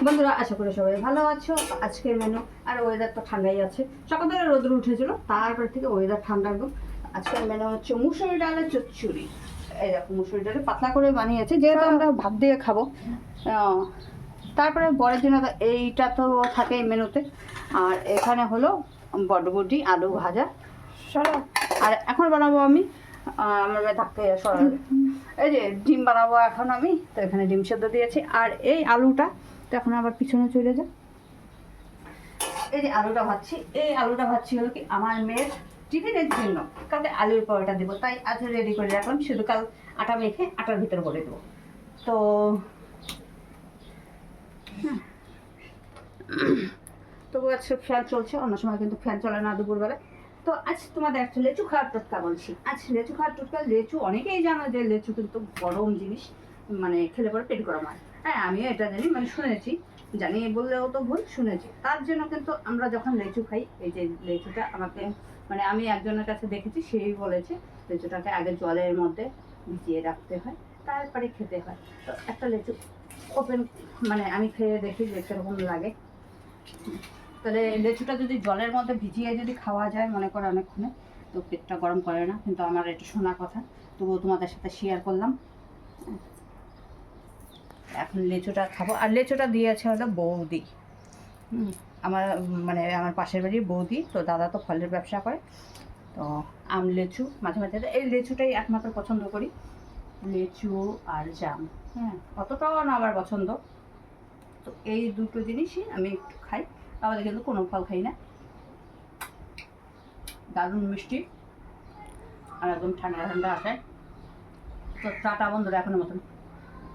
বন্ধুরা, আশা করি সবাই ভালো আছো। আজকের মেনু, আর ওয়েদার তো ঠান্ডাই আছে, সকাল থেকে রোদ্র উঠেছিল, তারপর থেকে ওয়েদার ঠান্ডা একদম। আজকের মেনু হচ্ছে মুসুরি ডালের চচ্চড়ি। এই দেখো, মুসুরি ডালে পাতলা করে বানিয়েছে, যেহেতু আমরা ভাত দিয়ে খাবো। তারপরে পরের দিন তো এইটা তো থাকে মেনুতে। আর এখানে হলো বটবটি আলু ভাজা। আর এখন বানাবো আমি, আমার মেয়ে থাকতে সরাবে, এই যে ডিম বানাবো এখন আমি। তো এখানে ডিম সেদ্ধ দিয়েছি। আর এই আলুটা তো এখন আবার পিছনে চলে যায়। এই যে আলুটা ভাজছি, এই আলুটা ভাজছি হলো কি আমার মেয়ের টিফিনের জন্য। কালকে আলুর পরোটা দেবো, তাই আজ রেডি করে রাখলাম। শুধু কাল আটা মেখে আটার ভিতর করে দেবো। তো তবু আজকে ফ্যান চলছে, অন্য সময় কিন্তু ফ্যান চলে না দুপুরবেলায়। তো আজ তোমাদের একটা লেচু খাওয়ার টোটকা বলছি। আজ লেচু খাওয়ার টোটকা। লেচু অনেকেই জানো যে লেচু কিন্তু গরম জিনিস, মানে খেলে পরে পেট গরম হয়। হ্যাঁ, আমিও এটা জানি, মানে শুনেছি, জানি বললেও তো ভুল, শুনেছি। তার জন্য কিন্তু আমরা যখন লেচু খাই, এই যে লেচুটা আমাকে, মানে আমি একজনের কাছে দেখেছি, সেই বলেছে লেচুটাকে আগে জলের মধ্যে ভিজিয়ে রাখতে হয়, তারপরে খেতে হয়। তো একটা লেচু ওপেন, মানে আমি খেয়ে দেখি যে কীরকম লাগে। তাহলে লেচুটা যদি জলের মধ্যে ভিজিয়ে যদি খাওয়া যায়, মনে করো অনেকক্ষণে, তো পেটটা গরম করে না। কিন্তু আমার এটা শোনা কথা, তবুও তোমাদের সাথে শেয়ার করলাম। এখন লেচুটা খাবো। আর লেচুটা দিয়েছে হলো বৌদি, আমার মানে আমার পাশের বাড়ির বৌদি। তো দাদা তো ফলের ব্যবসা করে, তো আম লেচু মাঝে মাঝে এই লেচুটাই একমাত্র পছন্দ করি, লেচু আর জাম। হ্যাঁ, অতটাও না আমার পছন্দ। তো এই দুটো জিনিসই আমি একটু খাই, তাহলে কিন্তু কোনো ফল খাই না। দারুণ মিষ্টি আর একদম ঠান্ডা ঠান্ডা আসে। তো টাটা বন্ধুরা, এখনের মতন।